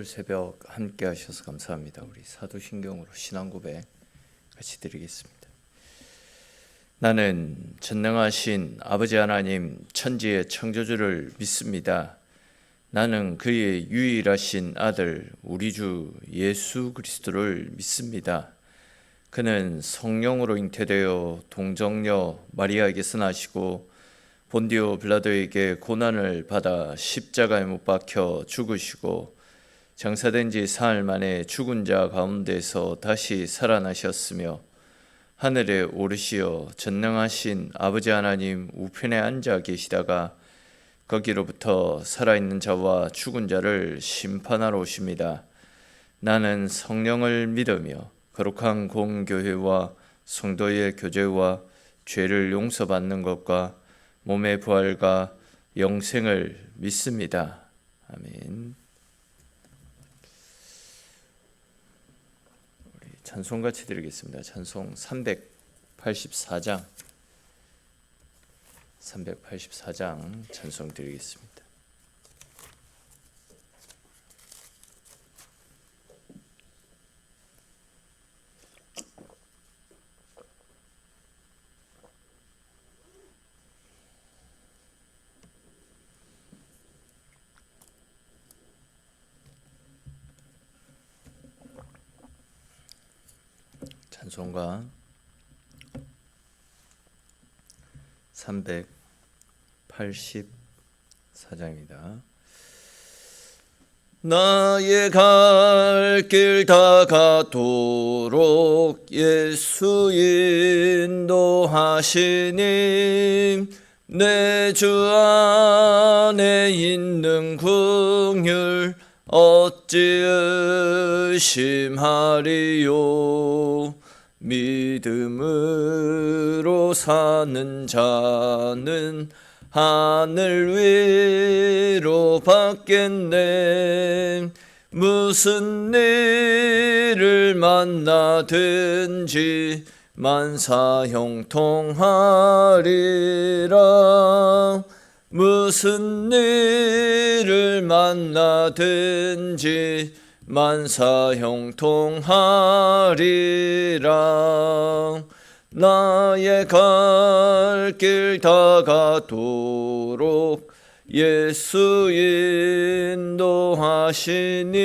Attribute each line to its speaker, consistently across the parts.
Speaker 1: 새벽 함께 하셔서 감사합니다. 우리 사도신경으로 신앙 고백 같이 드리겠습니다. 나는 전능하신 아버지 하나님 천지의 창조주를 믿습니다. 나는 그의 유일하신 아들 우리 주 예수 그리스도를 믿습니다. 그는 성령으로 잉태되어 동정녀 마리아에게서 나시고 본디오 빌라도에게 고난을 받아 십자가에 못 박혀 죽으시고 장사된 지 사흘 만에 죽은 자 가운데서 다시 살아나셨으며 하늘에 오르시어 전능하신 아버지 하나님 우편에 앉아 계시다가 거기로부터 살아있는 자와 죽은 자를 심판하러 오십니다. 나는 성령을 믿으며 거룩한 공교회와 성도의 교제와 죄를 용서받는 것과 몸의 부활과 영생을 믿습니다. 아멘. 찬송 같이 드리겠습니다. 찬송 384장 찬송 드리겠습니다. 찬송가 384장입니다. 나의 갈 길 다가도록 예수 인도하시니 내 주 안에 있는 긍휼 어찌 의심하리요. 믿음으로 사는 자는 하늘 위로 받겠네. 무슨 일을 만나든지 만사 형통하리라. 무슨 일을 만나든지 만사 형통하리라. 나의 갈 길 다가도록 예수 인도하시니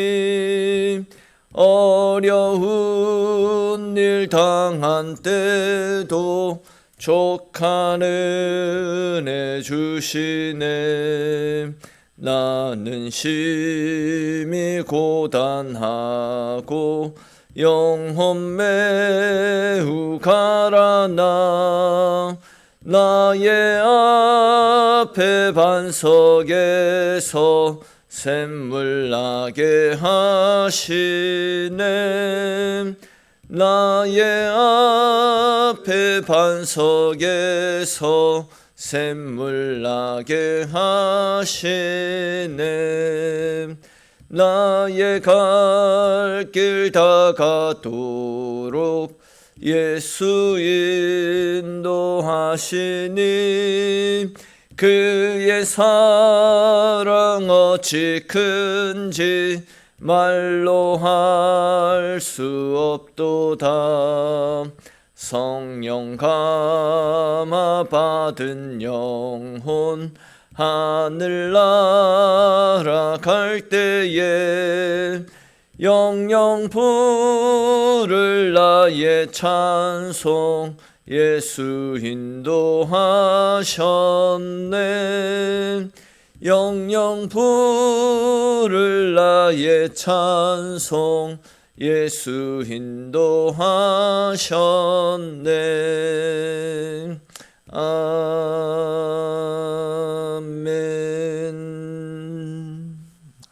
Speaker 1: 어려운 일 당한 때도 족한 은혜 주시네. 나는 심히 고단하고 영혼 매우 가라나 나의 앞에 반석에서 샘물 나게 하시네. 나의 앞에 반석에서 샘물 나게 하시네. 나의 갈 길 다가도록 예수 인도하시니 그의 사랑 어찌 큰지 말로 할 수 없도다. 성령 감화 받은 영혼 하늘 날아갈 때에 영영 부를 나의 찬송 예수 인도하셨네. 영영 부를 나의 찬송 예수 인도하셨네. 아멘.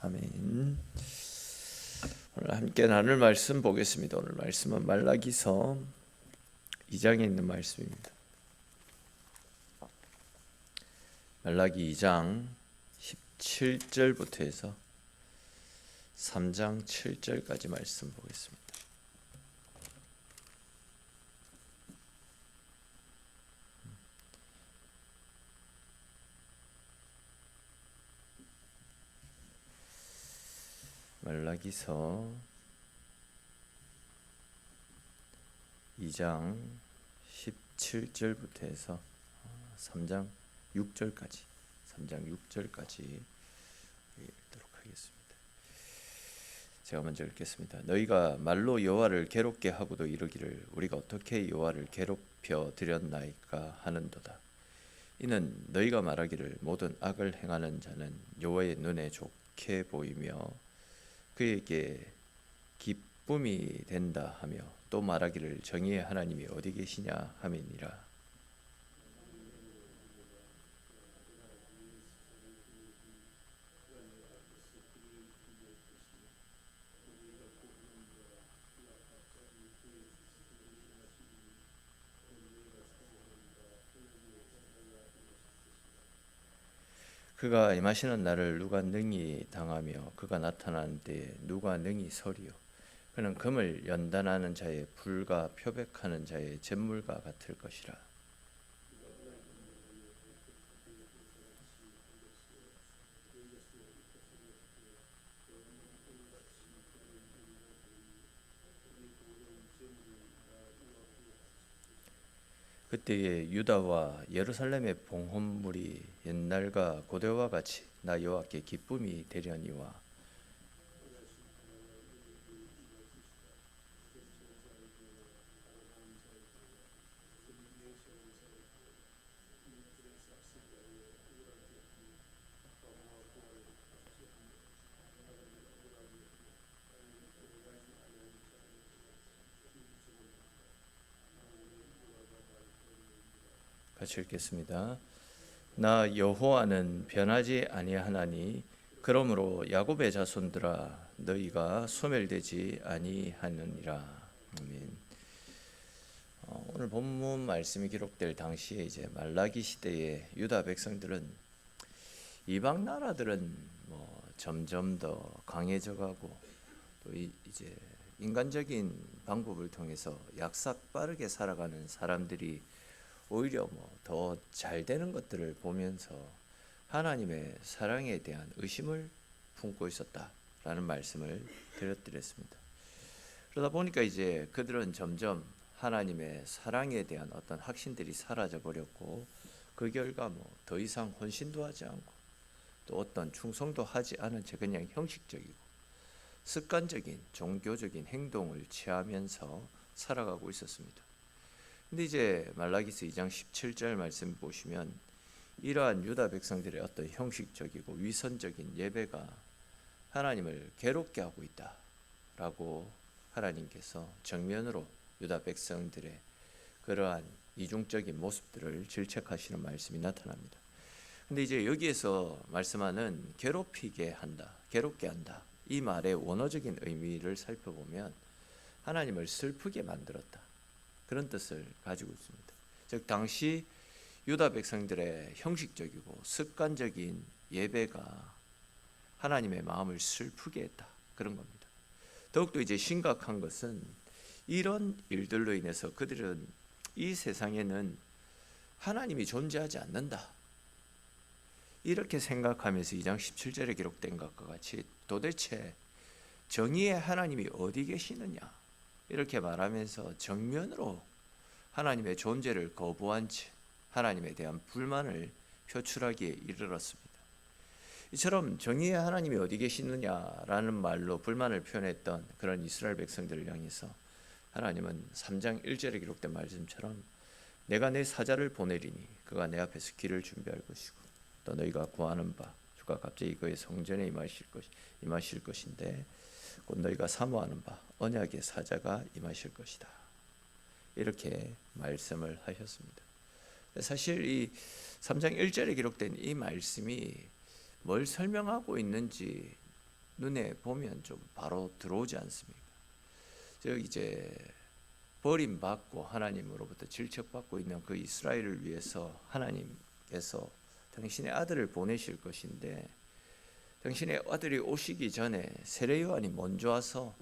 Speaker 1: 아멘. 오늘 함께 나눌 말씀 보겠습니다. 오늘 말씀은 말라기서 2장에 있는 말씀입니다. 말라기 2장 17절부터 해서 3장 7절까지 말씀 보겠습니다. 말라기서 2장 17절부터 해서 3장 6절까지 읽도록 하겠습니다. 제가 먼저 읽겠습니다. 너희가 말로 여호와를 괴롭게 하고도 이르기를 우리가 어떻게 여호와를 괴롭혀 드렸나이까 하는도다. 이는 너희가 말하기를 모든 악을 행하는 자는 여호와의 눈에 좋게 보이며 그에게 기쁨이 된다 하며 또 말하기를 정의의 하나님이 어디 계시냐 하매니라. 그가 임하시는 날을 누가 능히 당하며 그가 나타나는 때에 누가 능히 서리요. 그는 금을 연단하는 자의 불과 표백하는 자의 잿물과 같을 것이라. 그때에 유다와 예루살렘의 봉헌물이 옛날과 고대와 같이 나 여호와께 기쁨이 되려니와 같이 읽겠습니다. 나 여호와는 변하지 아니하나니 그러므로 야곱의 자손들아 너희가 소멸되지 아니하느니라. 아멘. 오늘 본문 말씀이 기록될 당시에 이제 말라기 시대의 유다 백성들은 이방 나라들은 점점 더 강해져가고 또 이제 인간적인 방법을 통해서 약삭 빠르게 살아가는 사람들이 오히려 더 잘 되는 것들을 보면서 하나님의 사랑에 대한 의심을 품고 있었다라는 말씀을 드렸습니다. 그러다 보니까 이제 그들은 점점 하나님의 사랑에 대한 어떤 확신들이 사라져 버렸고 그 결과 더 이상 헌신도 하지 않고 또 어떤 충성도 하지 않은 채 그냥 형식적이고 습관적인 종교적인 행동을 취하면서 살아가고 있었습니다. 근데 이제 말라기서 2장 17절 말씀 보시면 이러한 유다 백성들의 어떤 형식적이고 위선적인 예배가 하나님을 괴롭게 하고 있다라고 하나님께서 정면으로 유다 백성들의 그러한 이중적인 모습들을 질책하시는 말씀이 나타납니다. 근데 이제 여기에서 말씀하는 괴롭게 한다 이 말의 원어적인 의미를 살펴보면 하나님을 슬프게 만들었다 그런 뜻을 가지고 있습니다. 즉 당시 유다 백성들의 형식적이고 습관적인 예배가 하나님의 마음을 슬프게 했다 그런 겁니다. 더욱더 이제 심각한 것은 이런 일들로 인해서 그들은 이 세상에는 하나님이 존재하지 않는다 이렇게 생각하면서 2장 17절에 기록된 것과 같이 도대체 정의의 하나님이 어디 계시느냐 이렇게 말하면서 정면으로 하나님의 존재를 거부한 채 하나님에 대한 불만을 표출하기에 이르렀습니다. 이처럼 정의의 하나님이 어디 계시느냐라는 말로 불만을 표현했던 그런 이스라엘 백성들을 향해서 하나님은 3장 1절에 기록된 말씀처럼 내가 내 사자를 보내리니 그가 내 앞에서 길을 준비할 것이고 또 너희가 구하는 바 주가 갑자기 그의 성전에 임하실 것인데 곧 너희가 사모하는 바 언약의 사자가 임하실 것이다 이렇게 말씀을 하셨습니다. 사실 이 3장 1절에 기록된 이 말씀이 뭘 설명하고 있는지 눈에 보면 좀 바로 들어오지 않습니까? 즉 이제 버림받고 하나님으로부터 질책받고 있는 그 이스라엘을 위해서 하나님께서 당신의 아들을 보내실 것인데 당신의 아들이 오시기 전에 세례 요한이 먼저 와서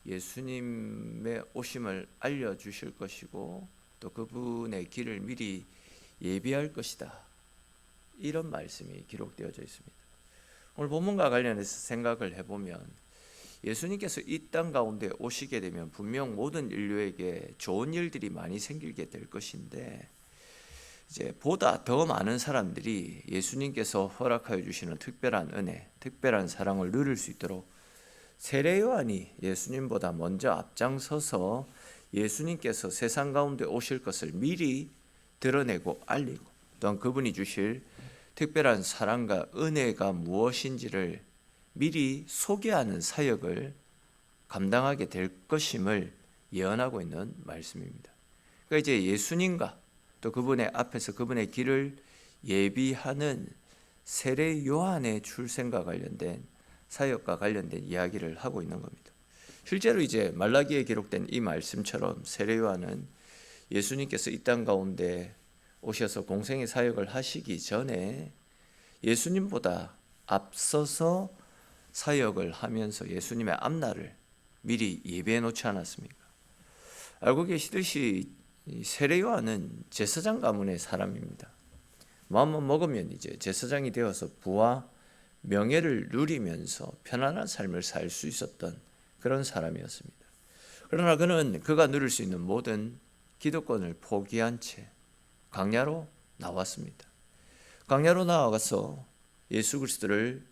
Speaker 1: 예수님의 오심을 알려주실 것이고 또 그분의 길을 미리 예비할 것이다 이런 말씀이 기록되어져 있습니다. 오늘 본문과 관련해서 생각을 해보면 예수님께서 이 땅 가운데 오시게 되면 분명 모든 인류에게 좋은 일들이 많이 생기게 될 것인데, 이제 보다 더 많은 사람들이 예수님께서 허락하여 주시는 특별한 은혜, 특별한 사랑을 누릴 수 있도록 세례 요한이 예수님보다 먼저 앞장서서 예수님께서 세상 가운데 오실 것을 미리 드러내고 알리고, 또한 그분이 주실 특별한 사랑과 은혜가 무엇인지를 미리 소개하는 사역을 감당하게 될 것임을 예언하고 있는 말씀입니다. 그러니까 이제 예수님과 또 그분의 앞에서 그분의 길을 예비하는 세례 요한의 출생과 관련된 사역과 관련된 이야기를 하고 있는 겁니다. 실제로 이제 말라기에 기록된 이 말씀처럼 세례 요한은 예수님께서 이 땅 가운데 오셔서 공생의 사역을 하시기 전에 예수님보다 앞서서 사역을 하면서 예수님의 앞날을 미리 예배해 놓지 않았습니까? 알고 계시듯이 세례 요한은 제사장 가문의 사람입니다. 마음만 먹으면 이제 제사장이 되어서 부와 명예를 누리면서 편안한 삶을 살 수 있었던 그런 사람이었습니다. 그러나 그가 누릴 수 있는 모든 기득권을 포기한 채 광야로 나왔습니다. 광야로 나아가서 예수 그리스도를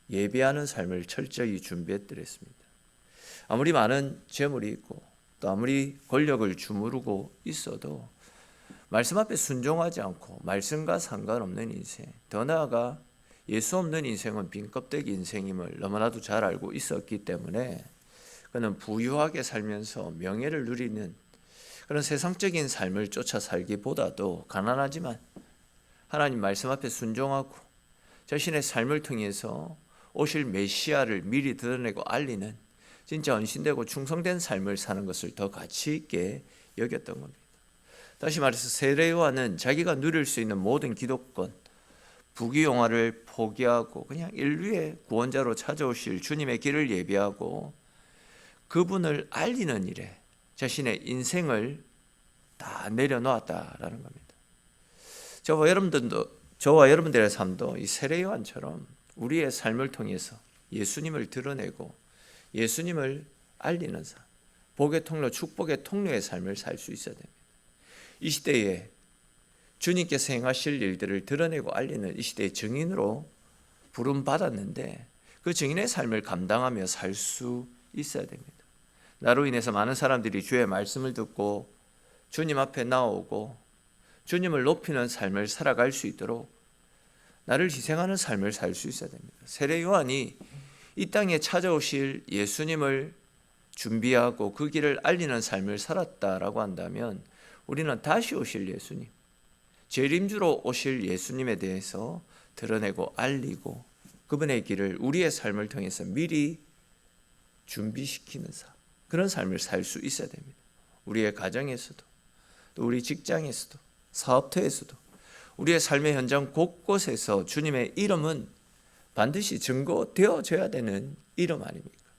Speaker 1: 예배하는 삶을 철저히 준비했더랬습니다. 아무리 많은 재물이 있고 또 아무리 권력을 주무르고 있어도 말씀 앞에 순종하지 않고 말씀과 상관없는 인생, 더 나아가 예수 없는 인생은 빈 껍데기 인생임을 너무나도 잘 알고 있었기 때문에 그는 부유하게 살면서 명예를 누리는 그런 세상적인 삶을 쫓아 살기보다도 가난하지만 하나님 말씀 앞에 순종하고 자신의 삶을 통해서 오실 메시아를 미리 드러내고 알리는 진짜 헌신되고 충성된 삶을 사는 것을 더 가치 있게 여겼던 겁니다. 다시 말해서 세례 요한은 자기가 누릴 수 있는 모든 기득권, 부귀영화를 포기하고 그냥 인류의 구원자로 찾아오실 주님의 길을 예비하고 그분을 알리는 일에 자신의 인생을 다 내려놓았다라는 겁니다. 저와 여러분들의 삶도 이 세례 요한처럼 우리의 삶을 통해서 예수님을 드러내고 예수님을 알리는 삶, 복의 통로, 축복의 통로의 삶을 살 수 있어야 됩니다. 이 시대에 주님께서 행하실 일들을 드러내고 알리는 이 시대의 증인으로 부름받았는데 그 증인의 삶을 감당하며 살 수 있어야 됩니다. 나로 인해서 많은 사람들이 주의 말씀을 듣고 주님 앞에 나오고 주님을 높이는 삶을 살아갈 수 있도록 나를 희생하는 삶을 살 수 있어야 됩니다. 세례 요한이 이 땅에 찾아오실 예수님을 준비하고 그 길을 알리는 삶을 살았다라고 한다면 우리는 다시 오실 예수님, 재림주로 오실 예수님에 대해서 드러내고 알리고 그분의 길을 우리의 삶을 통해서 미리 준비시키는 삶, 그런 삶을 살 수 있어야 됩니다. 우리의 가정에서도 또 우리 직장에서도 사업터에서도 우리의 삶의 현장 곳곳에서 주님의 이름은 반드시 증거되어져야 되는 이름 아닙니까?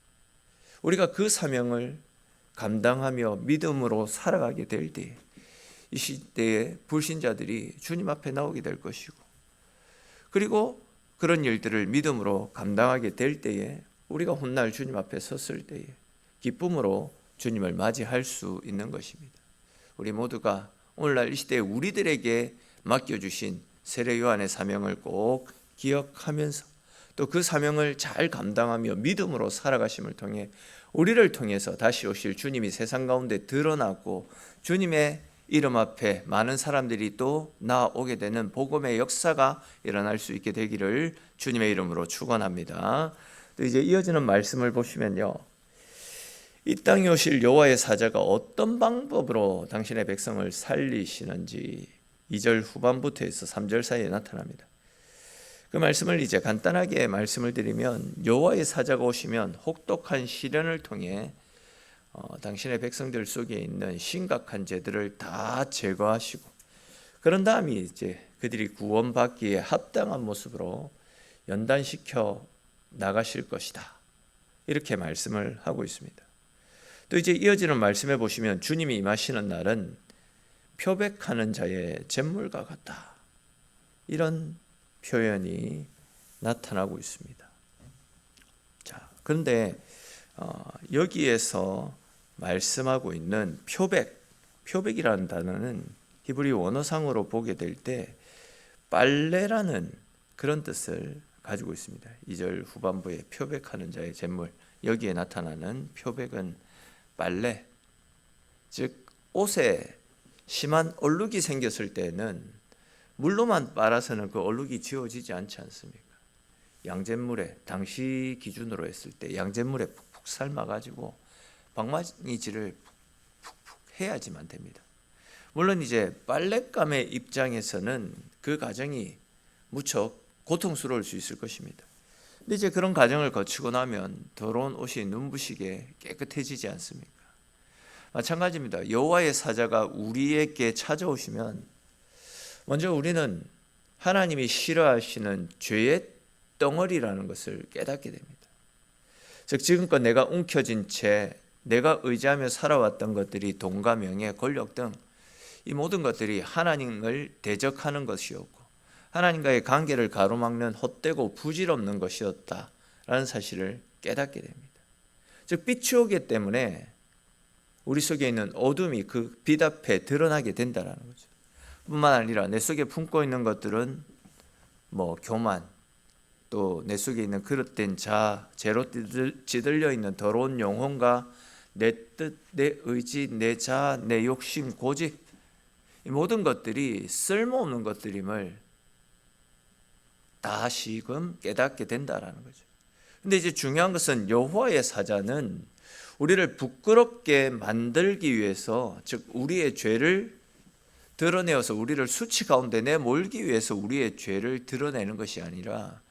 Speaker 1: 우리가 그 사명을 감당하며 믿음으로 살아가게 될 때 이 시대의 불신자들이 주님 앞에 나오게 될 것이고 그리고 그런 일들을 믿음으로 감당하게 될 때에 우리가 훗날 주님 앞에 섰을 때에 기쁨으로 주님을 맞이할 수 있는 것입니다. 우리 모두가 오늘날 이 시대에 우리들에게 맡겨주신 세례 요한의 사명을 꼭 기억하면서 또 그 사명을 잘 감당하며 믿음으로 살아가심을 통해 우리를 통해서 다시 오실 주님이 세상 가운데 드러나고 주님의 이름 앞에 많은 사람들이 또 나오게 되는 복음의 역사가 일어날 수 있게 되기를 주님의 이름으로 축원합니다. 또 이제 이어지는 말씀을 보시면요, 이 땅에 오실 여호와의 사자가 어떤 방법으로 당신의 백성을 살리시는지 2절 후반부터 해서 3절 사이에 나타납니다. 그 말씀을 이제 간단하게 말씀을 드리면 여호와의 사자가 오시면 혹독한 시련을 통해 당신의 백성들 속에 있는 심각한 죄들을 다 제거하시고 그런 다음에 이제 그들이 구원받기에 합당한 모습으로 연단시켜 나가실 것이다. 이렇게 말씀을 하고 있습니다. 또 이제 이어지는 말씀에 보시면 주님이 임하시는 날은 표백하는 자의 잿물과 같다. 이런 표현이 나타나고 있습니다. 자, 그런데 여기에서 말씀하고 있는 표백이라는 단어는 히브리 원어상으로 보게 될 때 빨래라는 그런 뜻을 가지고 있습니다. 2절 후반부에 표백하는 자의 재물, 여기에 나타나는 표백은 빨래, 즉 옷에 심한 얼룩이 생겼을 때는 물로만 빨아서는 그 얼룩이 지워지지 않지 않습니까? 양잿물에, 당시 기준으로 했을 때 양잿물에 푹푹 삶아가지고 방망이질을 푹푹 해야지만 됩니다. 물론 이제 빨랫감의 입장에서는 그 과정이 무척 고통스러울 수 있을 것입니다. 근데 이제 그런 과정을 거치고 나면 더러운 옷이 눈부시게 깨끗해지지 않습니까? 마찬가지입니다. 여호와의 사자가 우리에게 찾아오시면 먼저 우리는 하나님이 싫어하시는 죄의 덩어리라는 것을 깨닫게 됩니다. 즉 지금껏 내가 움켜쥔 채 내가 의지하며 살아왔던 것들이 돈과 명예, 권력 등 이 모든 것들이 하나님을 대적하는 것이었고 하나님과의 관계를 가로막는 헛되고 부질없는 것이었다라는 사실을 깨닫게 됩니다. 즉 빛이 오기 때문에 우리 속에 있는 어둠이 그 빛 앞에 드러나게 된다는 거죠. 뿐만 아니라 내 속에 품고 있는 것들은 교만, 또 내 속에 있는 그릇된 자아, 죄로 찌들려 있는 더러운 영혼과 내 뜻, 내 의지, 내 자아, 내 욕심, 고집, 이 모든 것들이 쓸모없는 것들임을 다시금 깨닫게 된다라는 거죠. 근데 이제 중요한 것은 여호와의 사자는 우리를 부끄럽게 만들기 위해서, 즉 우리의 죄를 드러내어서 우리를 수치 가운데 내몰기 위해서 우리의 죄를 드러내는 것이 아니라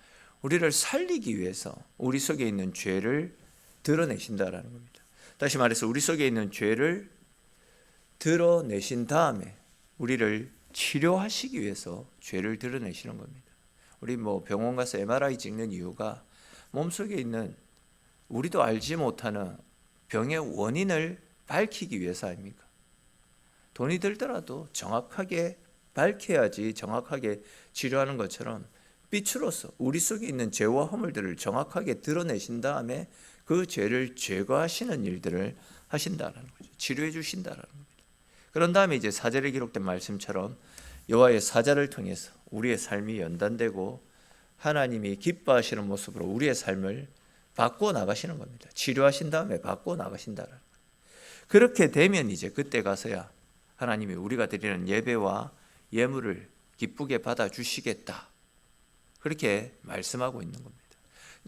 Speaker 1: 우리를 살리기 위해서 우리 속에 있는 죄를 드러내신다라는 겁니다. 다시 말해서 우리 속에 있는 죄를 드러내신 다음에 우리를 치료하시기 위해서 죄를 드러내시는 겁니다. 우리 병원 가서 MRI 찍는 이유가 몸속에 있는 우리도 알지 못하는 병의 원인을 밝히기 위해서 아닙니까? 돈이 들더라도 정확하게 밝혀야지 정확하게 치료하는 것처럼 빛으로서 우리 속에 있는 죄와 허물들을 정확하게 드러내신 다음에 그 죄를 제거하시는 일들을 하신다라는 거죠. 치료해 주신다라는 겁니다. 그런 다음에 이제 4절에 기록된 말씀처럼 여호와의 사자를 통해서 우리의 삶이 연단되고 하나님이 기뻐하시는 모습으로 우리의 삶을 바꾸어 나가시는 겁니다. 치료하신 다음에 바꾸어 나가신다라는 거예요. 그렇게 되면 이제 그때 가서야 하나님이 우리가 드리는 예배와 예물을 기쁘게 받아주시겠다, 그렇게 말씀하고 있는 겁니다.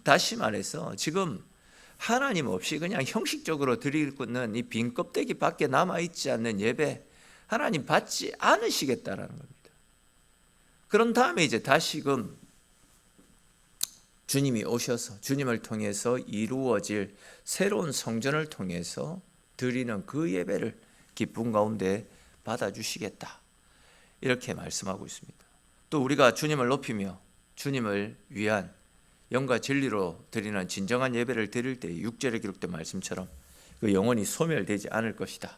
Speaker 1: 다시 말해서 지금 하나님 없이 그냥 형식적으로 드리는 이 빈 껍데기 밖에 남아있지 않는 예배, 하나님 받지 않으시겠다라는 겁니다. 그런 다음에 이제 다시금 주님이 오셔서 주님을 통해서 이루어질 새로운 성전을 통해서 드리는 그 예배를 기쁨 가운데 받아주시겠다, 이렇게 말씀하고 있습니다. 또 우리가 주님을 높이며 주님을 위한 영과 진리로 드리는 진정한 예배를 드릴 때 6절에 기록된 말씀처럼 그 영혼이 소멸되지 않을 것이다,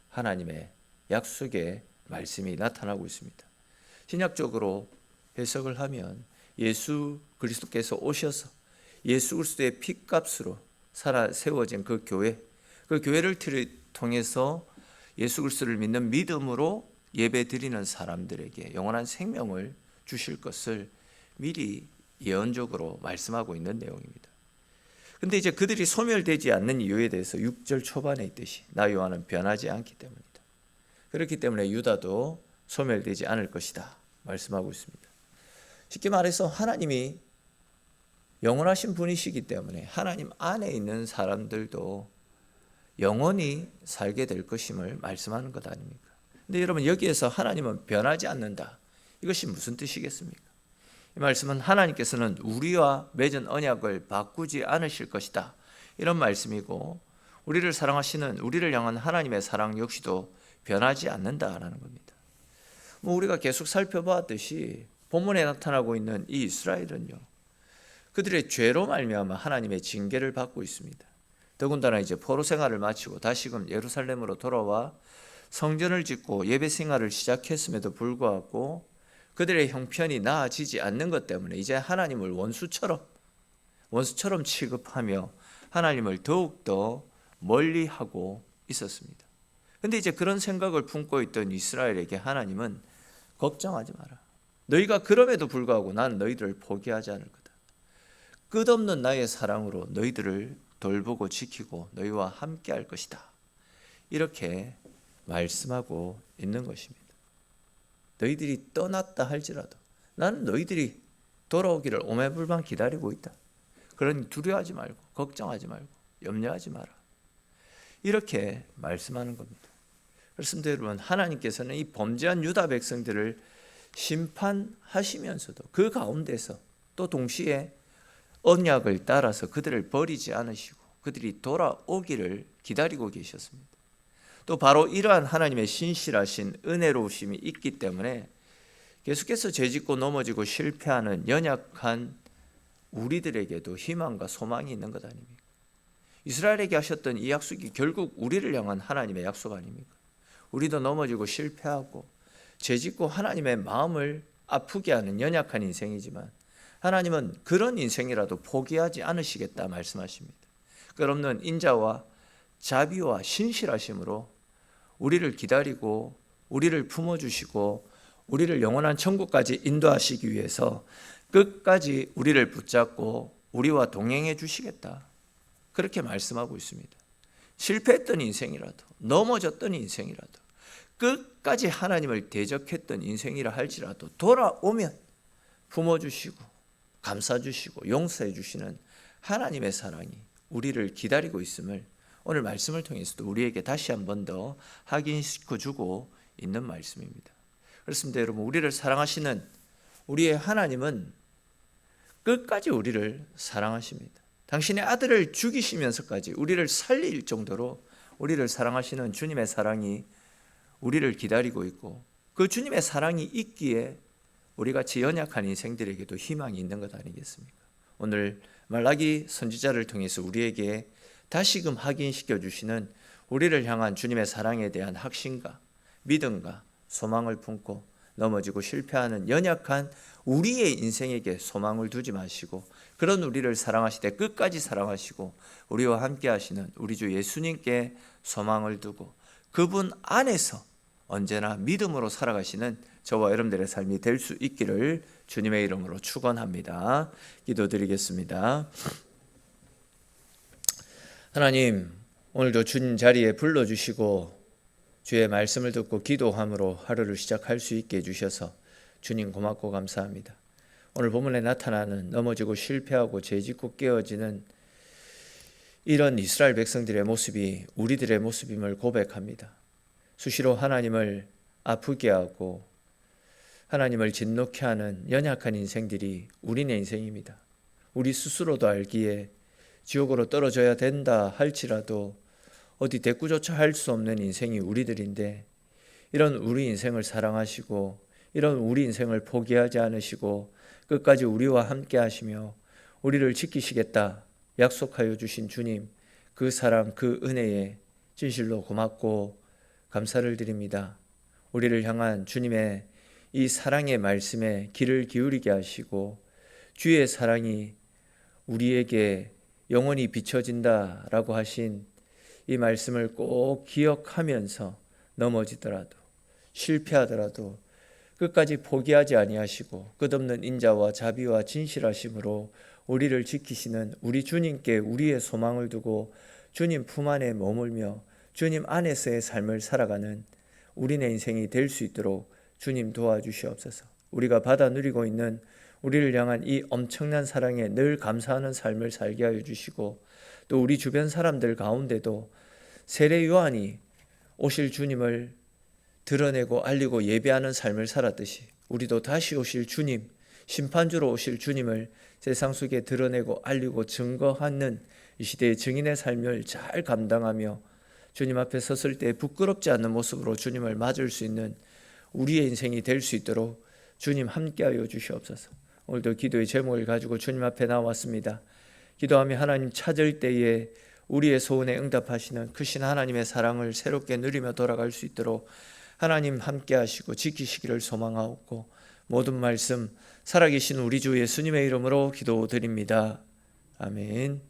Speaker 1: 하나님의 약속의 말씀이 나타나고 있습니다. 신약적으로 해석을 하면 예수 그리스도께서 오셔서 예수 그리스도의 피값으로 살아 세워진 그 교회를 통해서 예수 그리스도를 믿는 믿음으로 예배 드리는 사람들에게 영원한 생명을 주실 것을 미리 예언적으로 말씀하고 있는 내용입니다. 근데 이제 그들이 소멸되지 않는 이유에 대해서 6절 초반에 있듯이 나 요한은 변하지 않기 때문이다. 그렇기 때문에 유다도 소멸되지 않을 것이다 말씀하고 있습니다. 쉽게 말해서 하나님이 영원하신 분이시기 때문에 하나님 안에 있는 사람들도 영원히 살게 될 것임을 말씀하는 것 아닙니까? 근데 여러분, 여기에서 하나님은 변하지 않는다, 이것이 무슨 뜻이겠습니까? 이 말씀은 하나님께서는 우리와 맺은 언약을 바꾸지 않으실 것이다, 이런 말씀이고, 우리를 사랑하시는 우리를 향한 하나님의 사랑 역시도 변하지 않는다라는 겁니다. 우리가 계속 살펴봤듯이 본문에 나타나고 있는 이 이스라엘은요, 그들의 죄로 말미암아 하나님의 징계를 받고 있습니다. 더군다나 이제 포로 생활을 마치고 다시금 예루살렘으로 돌아와 성전을 짓고 예배 생활을 시작했음에도 불구하고 그들의 형편이 나아지지 않는 것 때문에 이제 하나님을 원수처럼 취급하며 하나님을 더욱더 멀리하고 있었습니다. 그런데 이제 그런 생각을 품고 있던 이스라엘에게 하나님은 걱정하지 마라. 너희가 그럼에도 불구하고 난 너희들을 포기하지 않을 거다. 끝없는 나의 사랑으로 너희들을 돌보고 지키고 너희와 함께 할 것이다. 이렇게 말씀하고 있는 것입니다. 너희들이 떠났다 할지라도 나는 너희들이 돌아오기를 오매불만 기다리고 있다. 그러니 두려워하지 말고 걱정하지 말고 염려하지 마라. 이렇게 말씀하는 겁니다. 그렇습니다, 여러분. 하나님께서는 이 범죄한 유다 백성들을 심판하시면서도 그 가운데서 또 동시에 언약을 따라서 그들을 버리지 않으시고 그들이 돌아오기를 기다리고 계셨습니다. 또 바로 이러한 하나님의 신실하신 은혜로우심이 있기 때문에 계속해서 죄짓고 넘어지고 실패하는 연약한 우리들에게도 희망과 소망이 있는 것 아닙니까? 이스라엘에게 하셨던 이 약속이 결국 우리를 향한 하나님의 약속 아닙니까? 우리도 넘어지고 실패하고 죄짓고 하나님의 마음을 아프게 하는 연약한 인생이지만 하나님은 그런 인생이라도 포기하지 않으시겠다 말씀하십니다. 끝없는 인자와 자비와 신실하심으로 우리를 기다리고 우리를 품어주시고 우리를 영원한 천국까지 인도하시기 위해서 끝까지 우리를 붙잡고 우리와 동행해 주시겠다. 그렇게 말씀하고 있습니다. 실패했던 인생이라도 넘어졌던 인생이라도 끝까지 하나님을 대적했던 인생이라 할지라도 돌아오면 품어주시고 감싸주시고 용서해 주시는 하나님의 사랑이 우리를 기다리고 있음을 오늘 말씀을 통해서도 우리에게 다시 한 번 더 확인시켜주고 있는 말씀입니다. 그렇습니다, 여러분. 우리를 사랑하시는 우리의 하나님은 끝까지 우리를 사랑하십니다. 당신의 아들을 죽이시면서까지 우리를 살릴 정도로 우리를 사랑하시는 주님의 사랑이 우리를 기다리고 있고 그 주님의 사랑이 있기에 우리같이 연약한 인생들에게도 희망이 있는 것 아니겠습니까? 오늘 말라기 선지자를 통해서 우리에게 다시금 확인시켜 주시는 우리를 향한 주님의 사랑에 대한 확신과 믿음과 소망을 품고 넘어지고 실패하는 연약한 우리의 인생에게 소망을 두지 마시고 그런 우리를 사랑하시되 끝까지 사랑하시고 우리와 함께 하시는 우리 주 예수님께 소망을 두고 그분 안에서 언제나 믿음으로 살아가시는 저와 여러분들의 삶이 될 수 있기를 주님의 이름으로 축원합니다. 기도드리겠습니다. 하나님, 오늘도 주님 자리에 불러주시고 주의 말씀을 듣고 기도함으로 하루를 시작할 수 있게 해주셔서 주님 고맙고 감사합니다. 오늘 본문에 나타나는 넘어지고 실패하고 죄짓고 깨어지는 이런 이스라엘 백성들의 모습이 우리들의 모습임을 고백합니다. 수시로 하나님을 아프게 하고 하나님을 진노케 하는 연약한 인생들이 우리네 인생입니다. 우리 스스로도 알기에 지옥으로 떨어져야 된다 할지라도 어디 대꾸조차 할 수 없는 인생이 우리들인데 이런 우리 인생을 사랑하시고 이런 우리 인생을 포기하지 않으시고 끝까지 우리와 함께 하시며 우리를 지키시겠다 약속하여 주신 주님, 그 사랑 그 은혜에 진실로 고맙고 감사를 드립니다. 우리를 향한 주님의 이 사랑의 말씀에 귀를 기울이게 하시고 주의 사랑이 우리에게 영원히 비춰진다라고 하신 이 말씀을 꼭 기억하면서 넘어지더라도 실패하더라도 끝까지 포기하지 아니하시고 끝없는 인자와 자비와 진실하심으로 우리를 지키시는 우리 주님께 우리의 소망을 두고 주님 품 안에 머물며 주님 안에서의 삶을 살아가는 우리네 인생이 될 수 있도록 주님 도와주시옵소서. 우리가 받아 누리고 있는 우리를 향한 이 엄청난 사랑에 늘 감사하는 삶을 살게 하여 주시고 또 우리 주변 사람들 가운데도 세례 요한이 오실 주님을 드러내고 알리고 예배하는 삶을 살았듯이 우리도 다시 오실 주님, 심판주로 오실 주님을 세상 속에 드러내고 알리고 증거하는 이 시대의 증인의 삶을 잘 감당하며 주님 앞에 섰을 때 부끄럽지 않는 모습으로 주님을 맞을 수 있는 우리의 인생이 될 수 있도록 주님 함께하여 주시옵소서. 오늘도 기도의 제목을 가지고 주님 앞에 나왔습니다. 기도하며 하나님 찾을 때에 우리의 소원에 응답하시는 크신 하나님의 사랑을 새롭게 누리며 돌아갈 수 있도록 하나님 함께하시고 지키시기를 소망하옵고 모든 말씀 살아계신 우리 주 예수님의 이름으로 기도드립니다. 아멘.